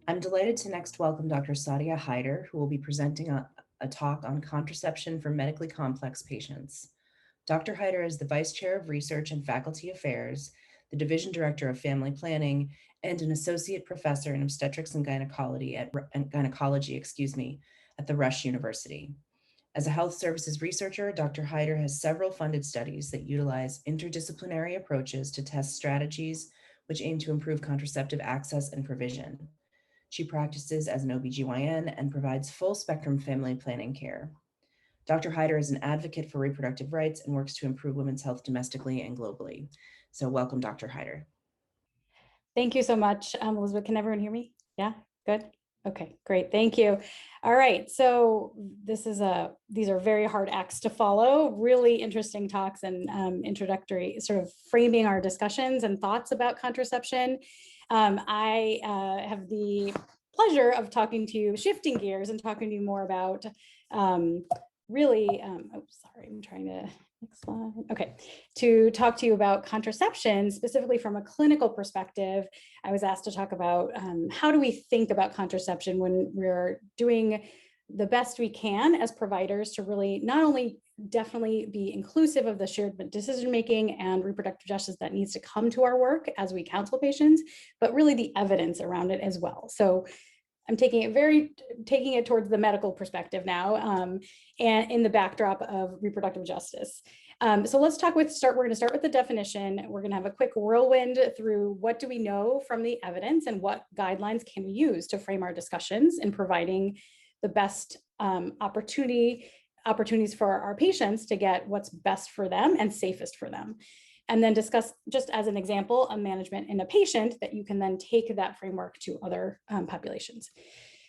I'm delighted to next welcome Dr. Sadia Haider, who will be presenting a talk on contraception for medically complex patients. Dr. Haider is the Vice Chair of Research and Faculty Affairs, the Division Director of Family Planning, and an Associate Professor in Obstetrics and Gynecology at the Rush University. As a health services researcher, Dr. Haider has several funded studies that utilize interdisciplinary approaches to test strategies which aim to improve contraceptive access and provision. She practices as an OBGYN and provides full spectrum family planning care. Dr. Haider is an advocate for reproductive rights and works to improve women's health domestically and globally. So welcome, Dr. Haider. Thank you so much, Elizabeth. Can everyone hear me? Yeah, good. Okay, great. Thank you. All right. So these are very hard acts to follow, really interesting talks and introductory sort of framing our discussions and thoughts about contraception. I have the pleasure of talking to you, shifting gears and talking to you more about I'm trying to, next slide. Okay, to talk to you about contraception, specifically from a clinical perspective. I was asked to talk about how do we think about contraception when we're doing the best we can as providers to really not only definitely be inclusive of the shared decision-making and reproductive justice that needs to come to our work as we counsel patients, but really the evidence around it as well. So I'm taking it towards the medical perspective now, and in the backdrop of reproductive justice. So let's we're going to start with the definition. We're going to have a quick whirlwind through what do we know from the evidence and what guidelines can we use to frame our discussions in providing the best opportunities for our patients to get what's best for them and safest for them. And then discuss, just as an example, a management in a patient that you can then take that framework to other populations.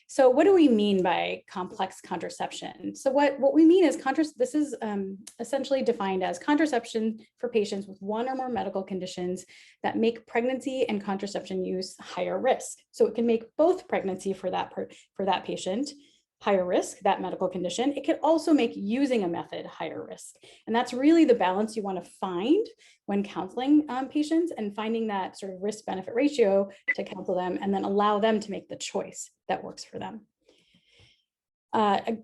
So what do we mean by complex contraception? So what we mean is this is essentially defined as contraception for patients with one or more medical conditions that make pregnancy and contraception use higher risk. So it can make both pregnancy for that patient higher risk, that medical condition. It could also make using a method higher risk. And that's really the balance you want to find when counseling patients and finding that sort of risk benefit ratio to counsel them and then allow them to make the choice that works for them.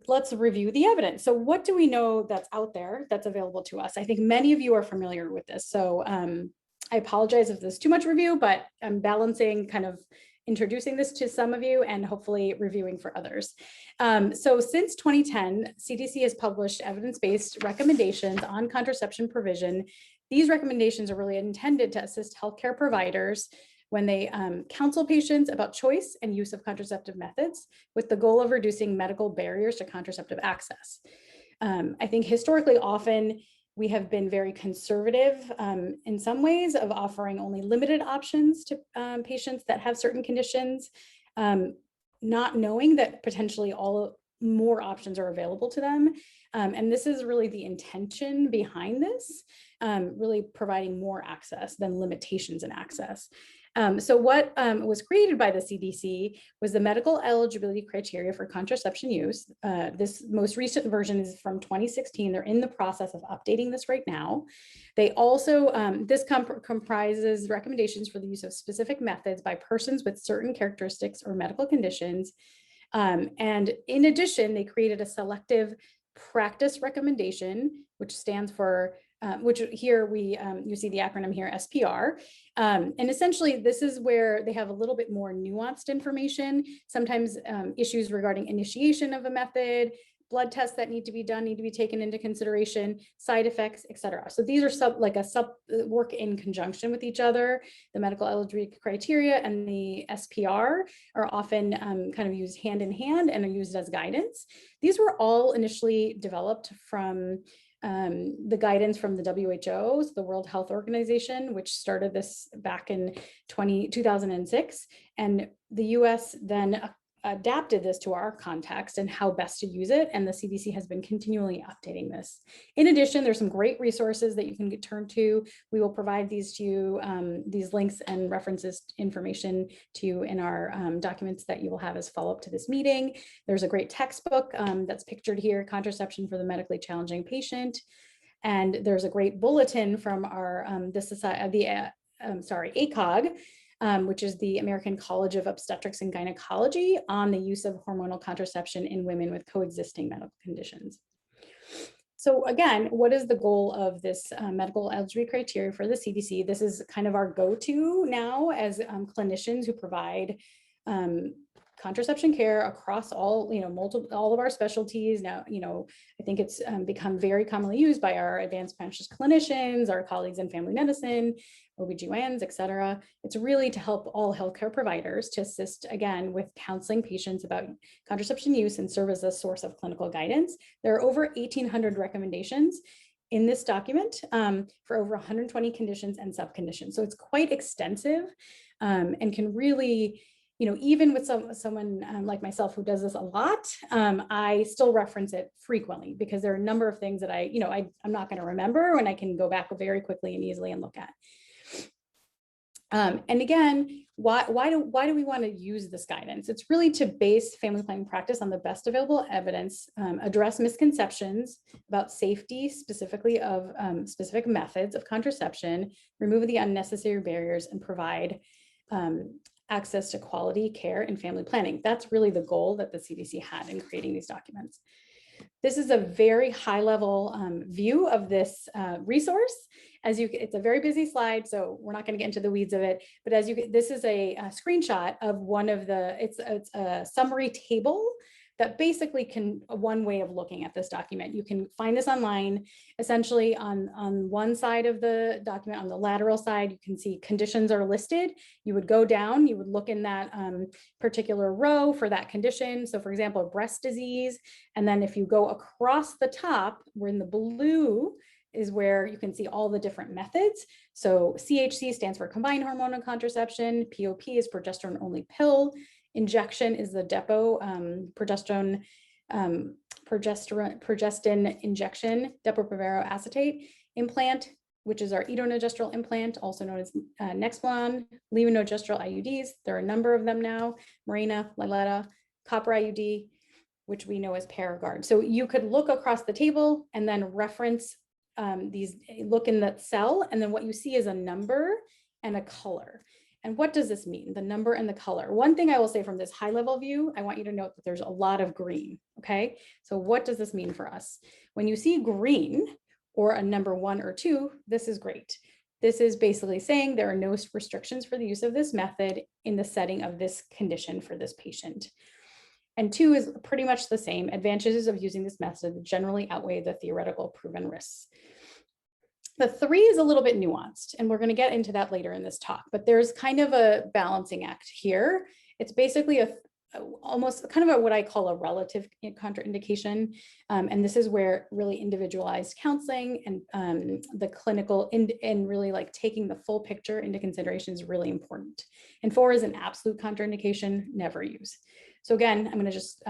Let's review the evidence. So what do we know that's out there that's available to us? I think many of you are familiar with this. So I apologize if there's too much review, but I'm balancing kind of introducing this to some of you and hopefully reviewing for others. So since 2010, CDC has published evidence-based recommendations on contraception provision. These recommendations are really intended to assist healthcare providers when they counsel patients about choice and use of contraceptive methods with the goal of reducing medical barriers to contraceptive access. I think historically often we have been very conservative in some ways of offering only limited options to patients that have certain conditions, not knowing that potentially more options are available to them. And this is really the intention behind this, really providing more access than limitations in access. So what was created by the CDC was the medical eligibility criteria for contraception use. This most recent version is from 2016. They're in the process of updating this right now. They also, this comprises recommendations for the use of specific methods by persons with certain characteristics or medical conditions. And in addition, they created a selective practice recommendation, which stands for which here you see the acronym here, SPR. And essentially, this is where they have a little bit more nuanced information, sometimes issues regarding initiation of a method, blood tests that need to be done, need to be taken into consideration, side effects, et cetera. So these are work in conjunction with each other. The medical eligibility criteria and the SPR are often kind of used hand in hand and are used as guidance. These were all initially developed from the guidance from the WHO, so the World Health Organization, which started this back in 2006. And the US then adapted this to our context and how best to use it. And the CDC has been continually updating this. In addition, there's some great resources that you can turn to. We will provide these to you, these links and references information to you in our documents that you will have as follow-up to this meeting. There's a great textbook that's pictured here, Contraception for the Medically Challenging Patient. And there's a great bulletin from our ACOG which is the American College of Obstetrics and Gynecology, on the use of hormonal contraception in women with coexisting medical conditions. So again, what is the goal of this medical eligibility criteria for the CDC? This is kind of our go-to now as clinicians who provide contraception care across all, all of our specialties. Now, I think it's become very commonly used by our advanced practice clinicians, our colleagues in family medicine, OBGYNs, et cetera. It's really to help all healthcare providers to assist, again, with counseling patients about contraception use and serve as a source of clinical guidance. There are over 1,800 recommendations in this document for over 120 conditions and subconditions. So it's quite extensive and can really, even with someone like myself who does this a lot, I still reference it frequently because there are a number of things that I'm not going to remember and I can go back very quickly and easily and look at. And again, why do we want to use this guidance? It's really to base family planning practice on the best available evidence, address misconceptions about safety, specifically of specific methods of contraception, remove the unnecessary barriers, and provide access to quality care and family planning. That's really the goal that the CDC had in creating these documents. This is a very high level view of this resource. It's a very busy slide, so we're not going to get into the weeds of it, but this is a screenshot of it's a summary table that basically one way of looking at this document. You can find this online. Essentially on one side of the document, on the lateral side, you can see conditions are listed. You would go down, you would look in that particular row for that condition. So for example, breast disease. And then if you go across the top, we're in the blue, is where you can see all the different methods. So CHC stands for combined hormonal contraception. POP is progesterone only pill. Injection is the depot progestin injection, Depo-provera acetate. Implant, which is our etonogestrel implant, also known as Nexplanon. Levonorgestrel IUDs, there are a number of them now. Mirena, Liletta, copper IUD, which we know as Paragard. So you could look across the table and then reference look in that cell, and then what you see is a number and a color. And what does this mean? The number and the color. One thing I will say from this high level view, I want you to note that there's a lot of green, okay? So what does this mean for us? When you see green or a number 1 or 2, this is great. This is basically saying there are no restrictions for the use of this method in the setting of this condition for this patient. And 2 is pretty much the same. Advantages of using this method generally outweigh the theoretical proven risks. The 3 is a little bit nuanced, and we're going to get into that later in this talk, but there's kind of a balancing act here. It's basically almost kind of what I call a relative contraindication. And this is where really individualized counseling and the clinical and really like taking the full picture into consideration is really important. And 4 is an absolute contraindication, never use. So again, I'm going to just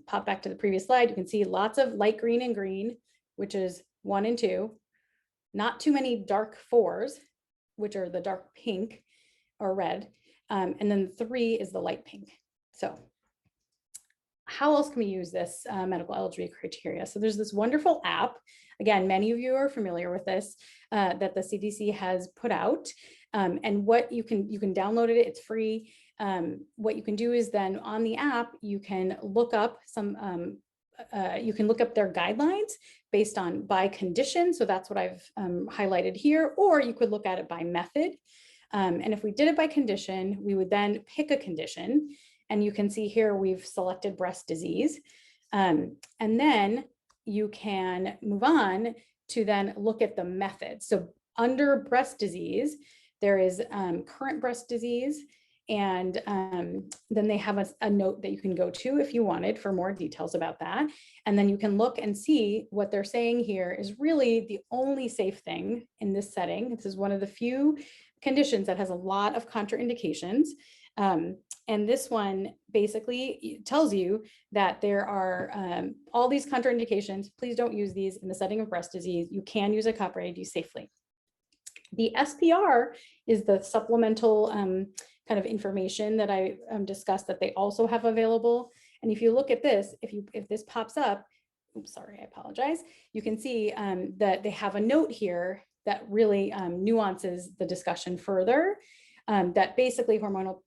pop back to the previous slide. You can see lots of light green and green, which is 1 and 2. Not too many dark 4s, which are the dark pink or red. And then 3 is the light pink. So how else can we use this medical eligibility criteria? So there's this wonderful app. Again, many of you are familiar with this, that the CDC has put out. And what you can download it, it's free. What you can do is then on the app, you can look up their guidelines based on by condition. So that's what I've highlighted here, or you could look at it by method. And if we did it by condition, we would then pick a condition. And you can see here, we've selected breast disease. And then you can move on to then look at the method. So under breast disease, there is current breast disease. And then they have a note that you can go to if you wanted for more details about that. And then you can look and see what they're saying here is really the only safe thing in this setting. This is one of the few conditions that has a lot of contraindications. And this one basically tells you that there are all these contraindications. Please don't use these in the setting of breast disease. You can use a copper IUD safely. The SPR is the supplemental kind of information that I discussed that they also have available. And if you look at this, if this pops up, oops, sorry, I apologize. You can see that they have a note here that really nuances the discussion further. that basically hormonal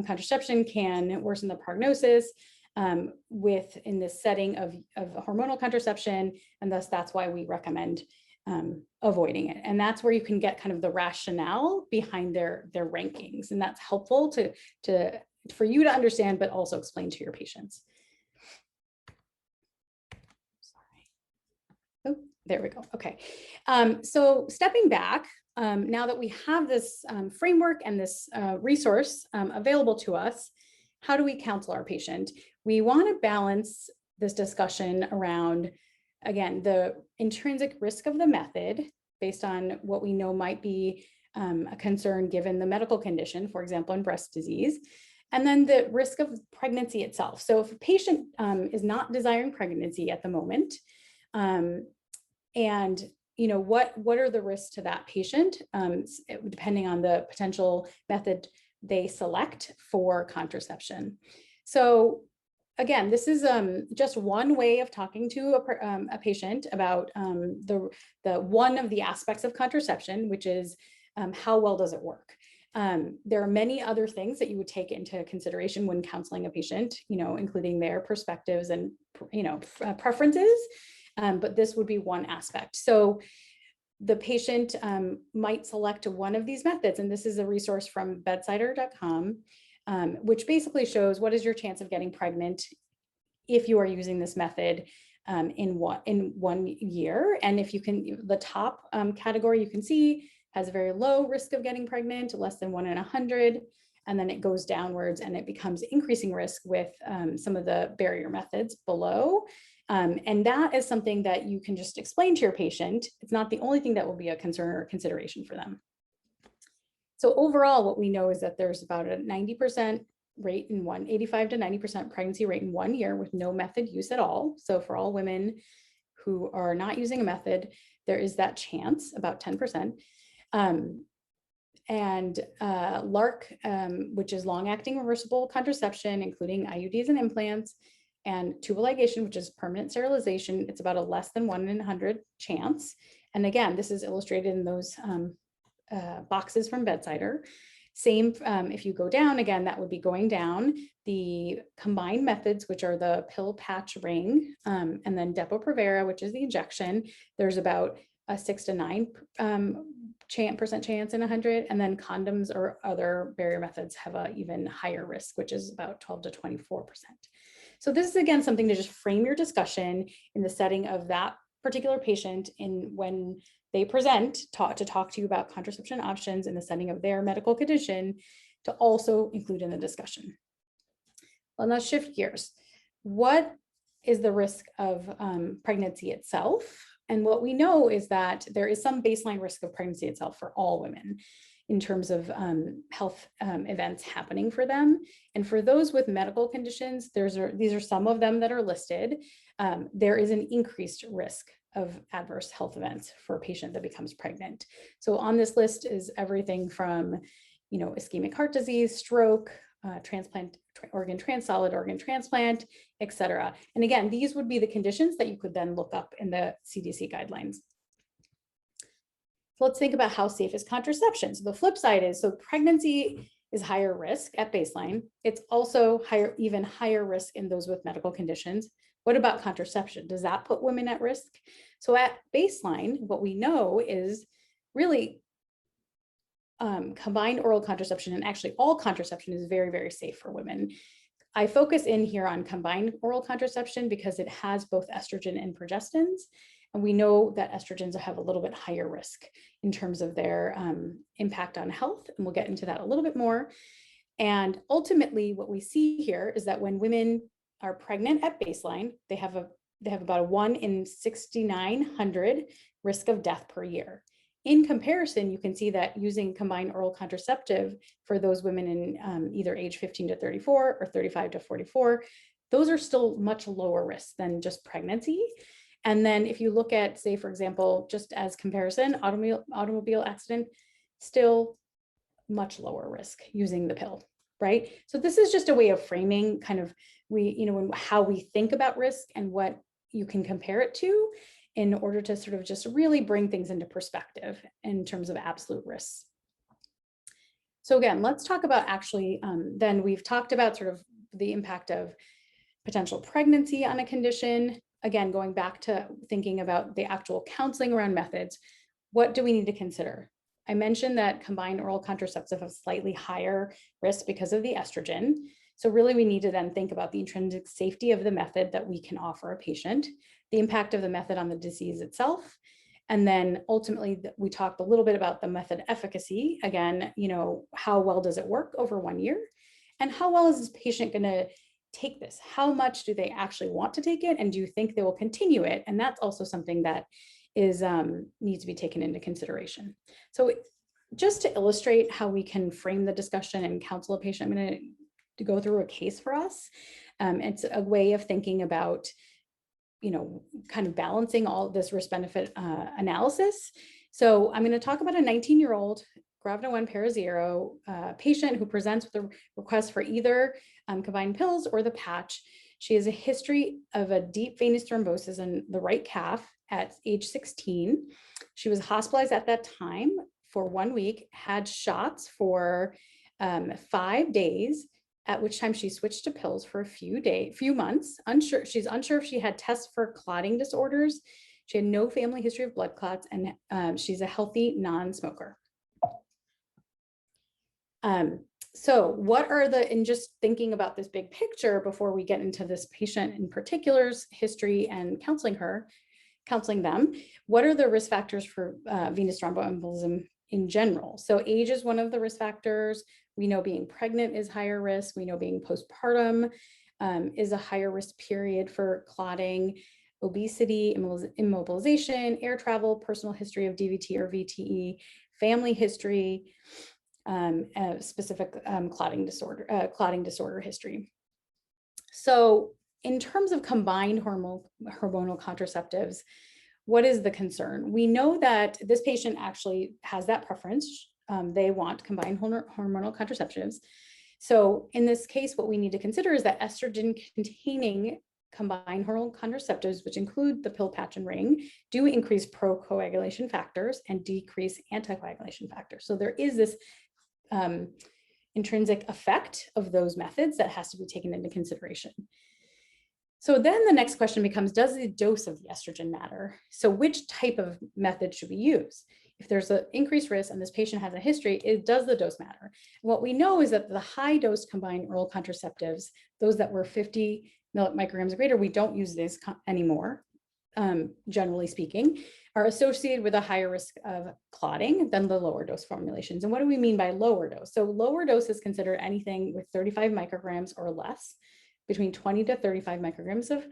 contraception can worsen the prognosis in this setting of hormonal contraception, and thus that's why we recommend avoiding it. And that's where you can get kind of the rationale behind their rankings, and that's helpful for you to understand, but also explain to your patients. Oh, there we go. Okay. So stepping back, now that we have this framework and this resource available to us, how do we counsel our patient? We want to balance this discussion around, again, the intrinsic risk of the method based on what we know might be a concern given the medical condition, for example, in breast disease, and then the risk of pregnancy itself. So if a patient is not desiring pregnancy at the moment, and what are the risks to that patient, depending on the potential method they select for contraception. So again, this is just one way of talking to a patient about the one of the aspects of contraception, which is how well does it work. There are many other things that you would take into consideration when counseling a patient, including their perspectives and preferences, but this would be one aspect. So the patient might select one of these methods, and this is a resource from bedsider.com, which basically shows what is your chance of getting pregnant if you are using this method in 1 year. And if you can, the top category you can see has a very low risk of getting pregnant, less than 1 in 100, and then it goes downwards and it becomes increasing risk with some of the barrier methods below. And that is something that you can just explain to your patient. It's not the only thing that will be a concern or consideration for them. So overall, what we know is that there's about a 90% rate in 85 to 90% pregnancy rate in 1 year with no method use at all. So for all women who are not using a method, there is that chance, about 10%. And LARC, which is long-acting reversible contraception, including IUDs and implants, and tubal ligation, which is permanent sterilization, it's about a less than 1 in 100 chance. And again, this is illustrated in those boxes from Bedsider. Same, if you go down again, that would be going down. The combined methods, which are the pill, patch, ring, and then Depo-Provera, which is the injection, there's about a 6 to 9% chance in 100, and then condoms or other barrier methods have an even higher risk, which is about 12 to 24%. So this is, again, something to just frame your discussion in the setting of that particular patient when they present to talk to you about contraception options in the setting of their medical condition, to also include in the discussion. Well, let's shift gears. What is the risk of pregnancy itself? And what we know is that there is some baseline risk of pregnancy itself for all women in terms of health events happening for them. And for those with medical conditions, these are some of them that are listed. There is an increased risk of adverse health events for a patient that becomes pregnant. So on this list is everything from, ischemic heart disease, stroke, transplant, solid organ transplant, et cetera. And again, these would be the conditions that you could then look up in the CDC guidelines. So let's think about how safe is contraception. So the flip side is, so pregnancy is higher risk at baseline. It's also even higher risk in those with medical conditions. What about contraception? Does that put women at risk? So at baseline, what we know is really combined oral contraception, and actually all contraception, is very, very safe for women. I focus in here on combined oral contraception because it has both estrogen and progestins. And we know that estrogens have a little bit higher risk in terms of their impact on health. And we'll get into that a little bit more. And ultimately, what we see here is that when women are pregnant at baseline, they have about a 1 in 6,900 risk of death per year. In comparison, you can see that using combined oral contraceptive for those women in either age 15 to 34 or 35 to 44, those are still much lower risk than just pregnancy. And then if you look at, say, for example, just as comparison, automobile accident, still much lower risk using the pill, right? So this is just a way of framing kind of how we think about risk and what you can compare it to in order to sort of just really bring things into perspective in terms of absolute risks. So again, let's talk about actually, then we've talked about sort of the impact of potential pregnancy on a condition. Again, going back to thinking about the actual counseling around methods, what do we need to consider? I mentioned that combined oral contraceptives have slightly higher risk because of the estrogen. So really we need to then think about the intrinsic safety of the method that we can offer a patient, the impact of the method on the disease itself. And then ultimately we talked a little bit about the method efficacy. Again, how well does it work over 1 year? And how well is this patient going to take this? How much do they actually want to take it? And do you think they will continue it? And that's also something that is needs to be taken into consideration. So just to illustrate how we can frame the discussion and counsel a patient, I'm going to go through a case for us. It's a way of thinking about, kind of balancing all this risk benefit analysis. So I'm going to talk about a 19-year-old gravida 1 para-0 patient who presents with a request for either combined pills or the patch. She has a history of a deep venous thrombosis in the right calf at age 16. She was hospitalized at that time for 1 week, had shots for 5 days, at which time she switched to pills for a few months. She's unsure if she had tests for clotting disorders. She had no family history of blood clots, and she's a healthy non-smoker. So what are in just thinking about this big picture before we get into this patient in particular's history and counseling them, what are the risk factors for venous thromboembolism in general? So age is one of the risk factors. We know being pregnant is higher risk. We know being postpartum is a higher risk period for clotting. Obesity, immobilization, air travel, personal history of DVT or VTE, family history, specific clotting disorder history. So in terms of combined hormonal contraceptives, what is the concern? We know that this patient actually has that preference. They want combined hormonal contraceptives. So in this case, what we need to consider is that estrogen-containing combined hormonal contraceptives, which include the pill, patch, and ring, do increase procoagulation factors and decrease anticoagulation factors. So there is this intrinsic effect of those methods that has to be taken into consideration. So then the next question becomes, does the dose of the estrogen matter? So which type of method should we use? If there's an increased risk and this patient has a history, does the dose matter? What we know is that the high dose combined oral contraceptives, those that were 50 micrograms or greater, we don't use this anymore, generally speaking, are associated with a higher risk of clotting than the lower dose formulations. And what do we mean by lower dose? So lower dose is considered anything with 35 micrograms or less, between 20 to 35 micrograms of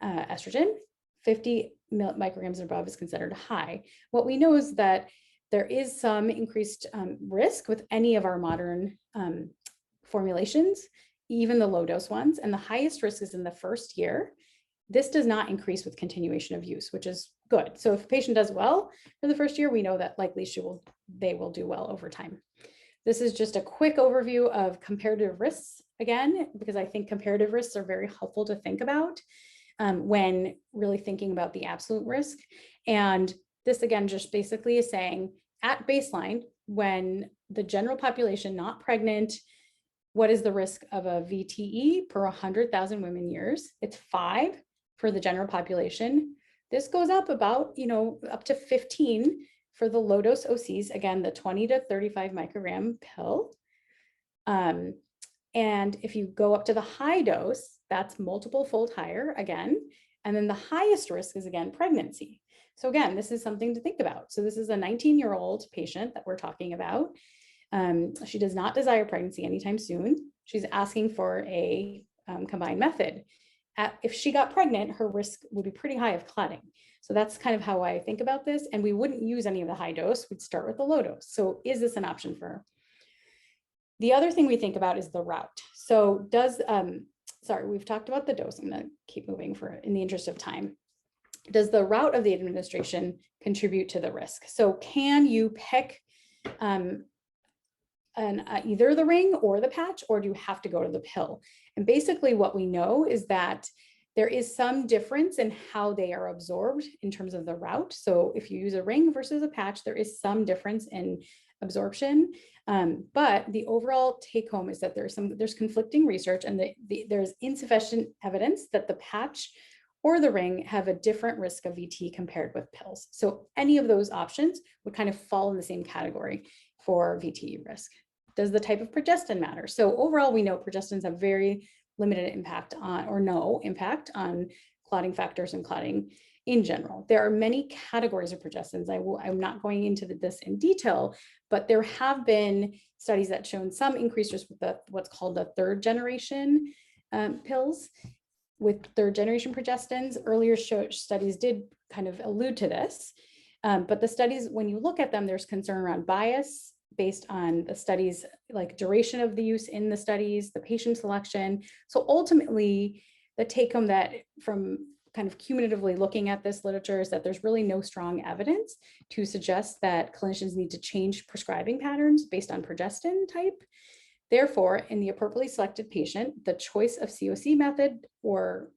estrogen. 50 micrograms and above is considered high. What we know is that there is some increased risk with any of our modern formulations, even the low dose ones, and the highest risk is in the first year. This does not increase with continuation of use, which is good. So if a patient does well for the first year, we know that likely they will do well over time. This is just a quick overview of comparative risks, again, because I think comparative risks are very helpful to think about when really thinking about the absolute risk. And this, again, just basically is saying at baseline, when the general population not pregnant, what is the risk of a VTE per 100,000 women years? It's 5 for the general population. This goes up about, up to 15 for the low dose OCs, again, the 20 to 35 microgram pill. And if you go up to the high dose, that's multiple fold higher again. And then the highest risk is, again, pregnancy. So again, this is something to think about. So this is a 19-year-old patient that we're talking about. She does not desire pregnancy anytime soon. She's asking for a combined method. If she got pregnant, her risk would be pretty high of clotting. So that's kind of how I think about this. And we wouldn't use any of the high dose. We'd start with the low dose. So is this an option for her? The other thing we think about is the route. So we've talked about the dose. I'm going to keep moving in the interest of time. Does the route of the administration contribute to the risk? So can you pick either the ring or the patch, or do you have to go to the pill? And basically what we know is that there is some difference in how they are absorbed in terms of the route. So if you use a ring versus a patch, there is some difference in absorption. But the overall take home is that there's conflicting research, and there's insufficient evidence that the patch or the ring have a different risk of VT compared with pills. So any of those options would kind of fall in the same category for VT risk. Does the type of progestin matter? So overall, we know progestins have very limited impact on, or no impact on, clotting factors and clotting in general. There are many categories of progestins. I'm not going into this in detail, but there have been studies that shown some increased risk with what's called the third generation pills with third generation progestins. Earlier studies did kind of allude to this, but the studies, when you look at them, there's concern around bias based on the studies, like duration of the use in the studies, the patient selection. So ultimately, the take home that from kind of cumulatively looking at this literature is that there's really no strong evidence to suggest that clinicians need to change prescribing patterns based on progestin type. Therefore, in the appropriately selected patient, the choice of COC method or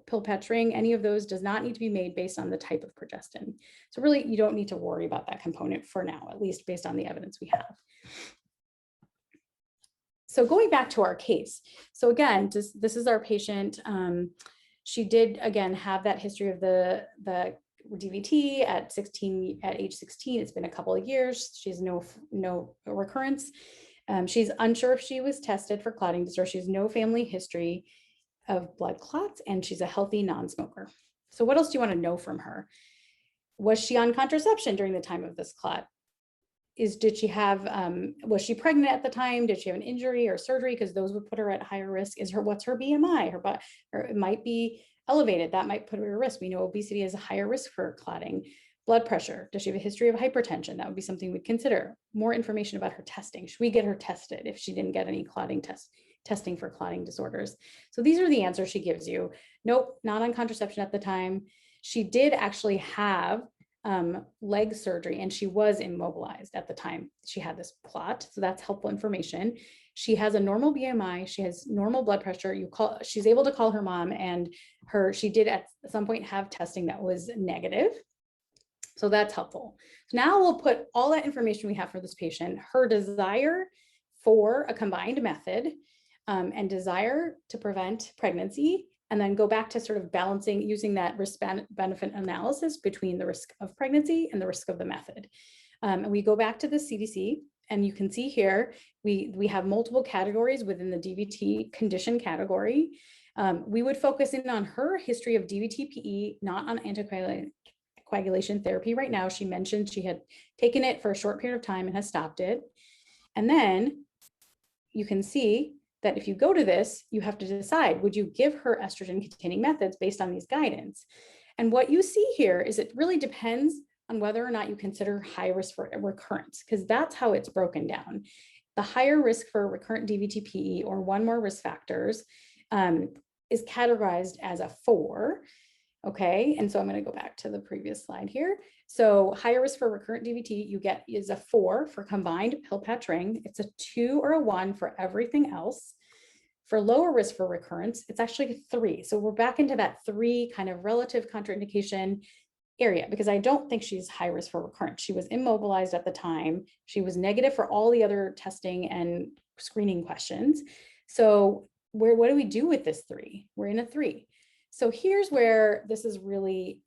pill patch ring, any of those does not need to be made based on the type of progestin. So really, you don't need to worry about that component for now, at least based on the evidence we have. So going back to our case. So again, this is our patient. She did, again, have that history of the DVT at age 16. It's been a couple of years. She has no recurrence. She's unsure if she was tested for clotting disorder. She has no family history of blood clots, and she's a healthy non-smoker. So what else do you want to know from her? Was she on contraception during the time of this clot? Did she have, was she pregnant at the time? Did she have an injury or surgery? Because those would put her at higher risk. What's her BMI? Or it might be elevated. That might put her at risk. We know obesity is a higher risk for clotting. Blood pressure. Does she have a history of hypertension? That would be something we'd consider. More information about her testing. Should we get her tested if she didn't get any testing for clotting disorders? So these are the answers she gives you. Nope, not on contraception at the time. She did actually have leg surgery, and she was immobilized at the time she had this clot. So that's helpful information. She has a normal BMI. She has normal blood pressure. She's able to call her mom, and she did at some point have testing that was negative. So that's helpful. So now we'll put all that information we have for this patient, her desire for a combined method, and desire to prevent pregnancy, and then go back to sort of balancing, using that risk benefit analysis between the risk of pregnancy and the risk of the method. And we go back to the CDC, and you can see here, we have multiple categories within the DVT condition category. We would focus in on her history of DVT-PE, not on anticoagulation therapy right now. She mentioned she had taken it for a short period of time and has stopped it. And then you can see that if you go to this, you have to decide, would you give her estrogen-containing methods based on these guidance? And what you see here is it really depends on whether or not you consider high risk for recurrence, because that's how it's broken down. The higher risk for recurrent DVT-PE, or one more risk factors, is categorized as a 4. Okay, and so I'm going to go back to the previous slide here. So higher risk for recurrent DVT you get is a 4 for combined pill patch ring. It's a 2 or a 1 for everything else. For lower risk for recurrence, it's actually a 3. So we're back into that 3 kind of relative contraindication area, because I don't think she's high risk for recurrence. She was immobilized at the time. She was negative for all the other testing and screening questions. So what do we do with this 3? We're in a 3. So here's where this is really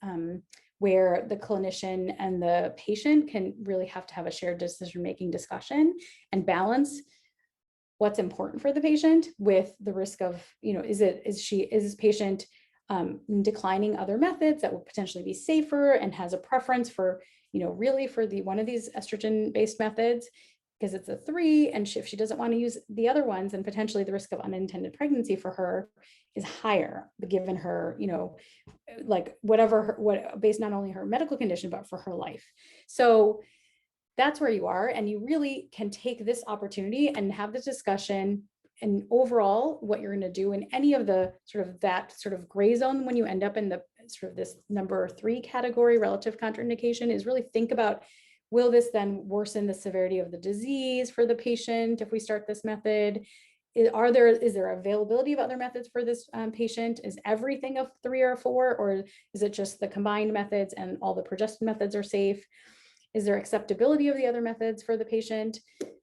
where the clinician and the patient can really have to have a shared decision-making discussion and balance what's important for the patient with the risk of, is this patient declining other methods that would potentially be safer and has a preference for, really for one of these estrogen-based methods, because it's a 3, and if she doesn't want to use the other ones, then potentially the risk of unintended pregnancy for her is higher, given her, like what based not only her medical condition, but for her life. So that's where you are, and you really can take this opportunity and have the discussion. And overall, what you're going to do in any of the that gray zone when you end up in the this number 3 category, relative contraindication, is really think about, will this then worsen the severity of the disease for the patient if we start this method? Is there availability of other methods for this patient? Is everything a 3 or a 4, or is it just the combined methods and all the progestin methods are safe? Is there acceptability of the other methods for the patient?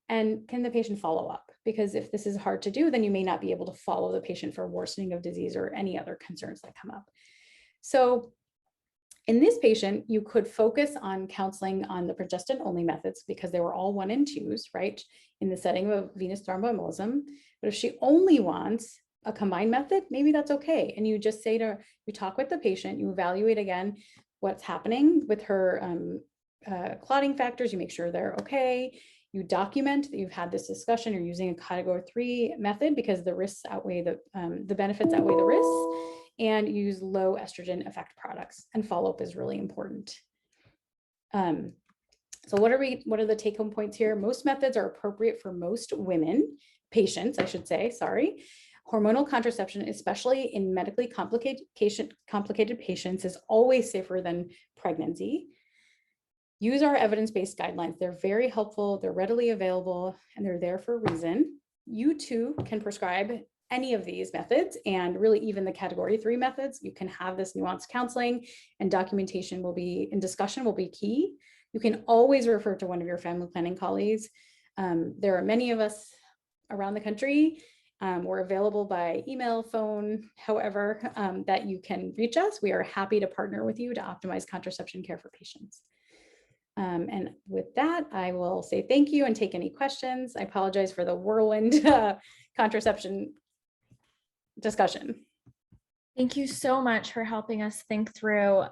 And can the patient follow up? Because if this is hard to do, then you may not be able to follow the patient for worsening of disease or any other concerns that come up. So in this patient, you could focus on counseling on the progestin-only methods because they were all 1 and 2s, right, in the setting of venous thromboembolism. But if she only wants a combined method, maybe that's okay. And you just say to her, you talk with the patient, you evaluate again what's happening with her clotting factors, you make sure they're okay. You document that you've had this discussion, you're using a category 3 method because the risks outweigh the benefits outweigh the risks, and use low estrogen effect products, and follow-up is really important. So what are the take-home points here? Most methods are appropriate for most women, patients, I should say, sorry. Hormonal contraception, especially in medically complicated patients, is always safer than pregnancy. Use our evidence-based guidelines. They're very helpful, they're readily available, and they're there for a reason. You too can prescribe any of these methods, and really even the category 3 methods. You can have this nuanced counseling, and documentation will be, and discussion will be key. You can always refer to one of your family planning colleagues. There are many of us around the country. We're available by email, phone, however, that you can reach us. We are happy to partner with you to optimize contraception care for patients. And with that, I will say thank you and take any questions. I apologize for the whirlwind contraception discussion. Thank you so much for helping us think through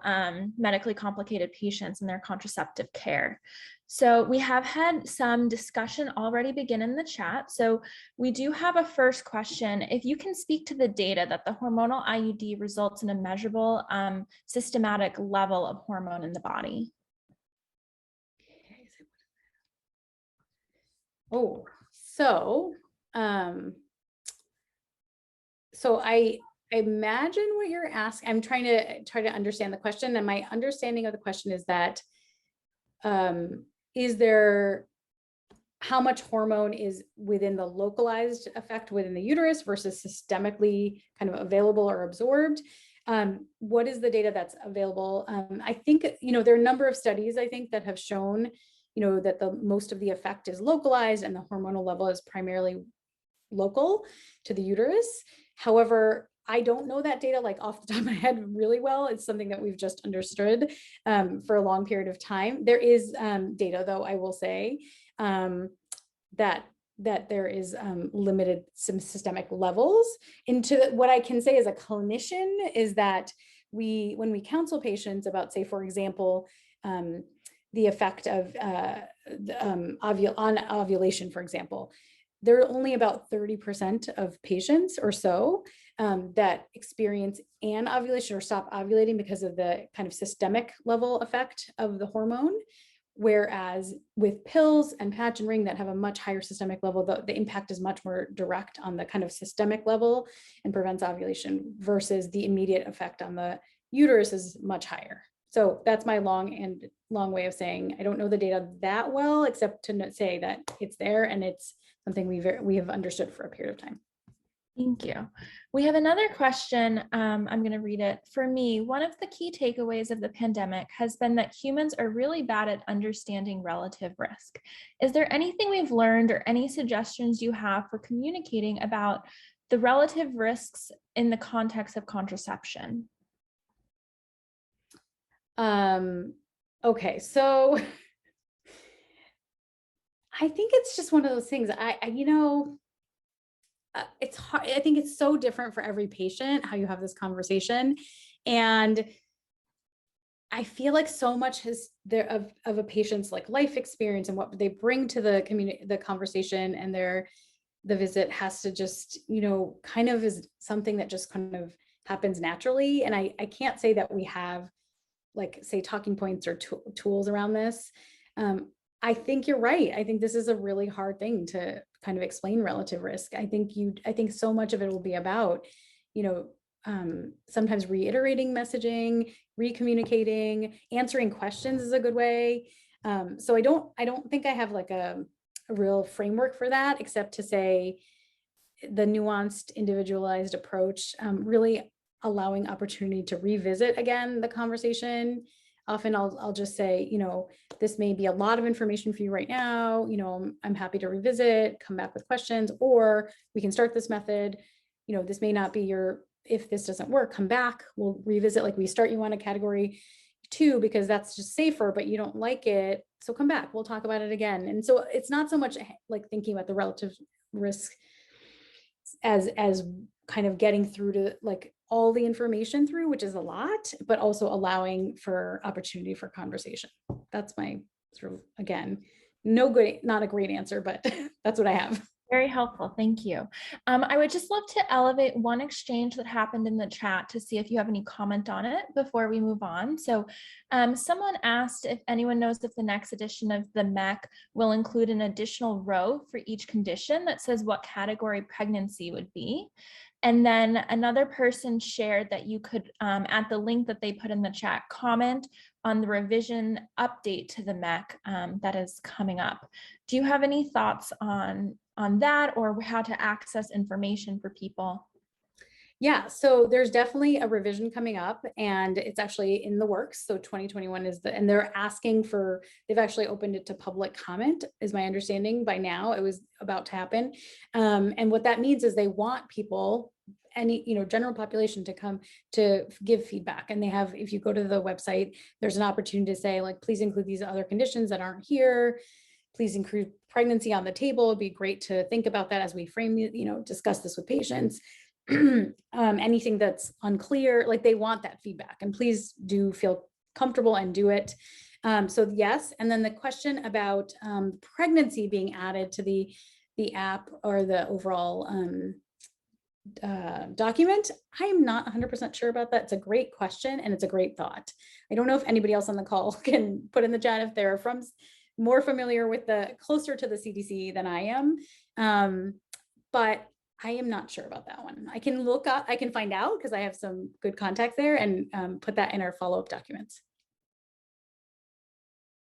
medically complicated patients and their contraceptive care. So we have had some discussion already begin in the chat. So we do have a first question. If you can speak to the data that the hormonal IUD results in a measurable systematic level of hormone in the body. Oh, so I imagine what you're asking. I'm trying to understand the question, and my understanding of the question is that is there, how much hormone is within the localized effect within the uterus versus systemically kind of available or absorbed? What is the data that's available? I think, there are a number of studies, I think, that have shown, that the most of the effect is localized and the hormonal level is primarily local to the uterus. However, I don't know that data like off the top of my head really well. It's something that we've just understood for a long period of time. There is data, though, I will say, that there is limited some systemic levels. Into what I can say as a clinician is that when we counsel patients about, say, for example, the effect of on ovulation, for example, there are only about 30% of patients or so that experience an ovulation or stop ovulating because of the kind of systemic level effect of the hormone. Whereas with pills and patch and ring that have a much higher systemic level, the impact is much more direct on the kind of systemic level and prevents ovulation, versus the immediate effect on the uterus is much higher. So that's my long way of saying I don't know the data that well, except to say that it's there and it's something we have understood for a period of time. Thank you. We have another question. I'm going to read it. For me, one of the key takeaways of the pandemic has been that humans are really bad at understanding relative risk. Is there anything we've learned or any suggestions you have for communicating about the relative risks in the context of contraception? Okay, so I think it's just one of those things. It's hard. I think it's so different for every patient how you have this conversation, and I feel like so much is there of a patient's like life experience and what they bring to the community, the conversation, and the visit has to just kind of is something that just kind of happens naturally. And I can't say that we have like, say, talking points or tools around this. I think you're right. I think this is a really hard thing to kind of explain relative risk. I think so much of it will be about, sometimes reiterating messaging, recommunicating, answering questions is a good way. So I don't think I have like a real framework for that, except to say the nuanced, individualized approach, really allowing opportunity to revisit again the conversation, often I'll just say, this may be a lot of information for you right now. I'm happy to revisit, come back with questions, or we can start this method. This may not be if this doesn't work, come back, we'll revisit, like we start you on a category 2 because that's just safer, but you don't like it. So come back, we'll talk about it again. And so it's not so much like thinking about the relative risk as kind of getting through to like all the information through, which is a lot, but also allowing for opportunity for conversation. That's my sort of, again, not a great answer, but that's what I have. Very helpful. Thank you. I would just love to elevate one exchange that happened in the chat to see if you have any comment on it before we move on. So someone asked if anyone knows if the next edition of the MEC will include an additional row for each condition that says what category pregnancy would be. And then another person shared that you could, at the link that they put in the chat, comment on the revision update to the MEC that is coming up. Do you have any thoughts on that, or how to access information for people? Yeah, so there's definitely a revision coming up, and it's actually in the works. So 2021 and they're asking they've actually opened it to public comment, is my understanding by now. It was about to happen. And what that means is they want people, any, general population, to come to give feedback. And they have, if you go to the website, there's an opportunity to say, like, please include these other conditions that aren't here. Please include pregnancy on the table. It'd be great to think about that as we frame, discuss this with patients. Anything that's unclear, like, they want that feedback, and please do feel comfortable and do it. So yes. And then the question about pregnancy being added to the app or the overall document, I am not 100% sure about that. It's a great question, and it's a great thought. I don't know if anybody else on the call can put in the chat if they're more familiar with closer to the CDC than I am. But I am not sure about that one. I can find out because I have some good contacts there, and put that in our follow-up documents.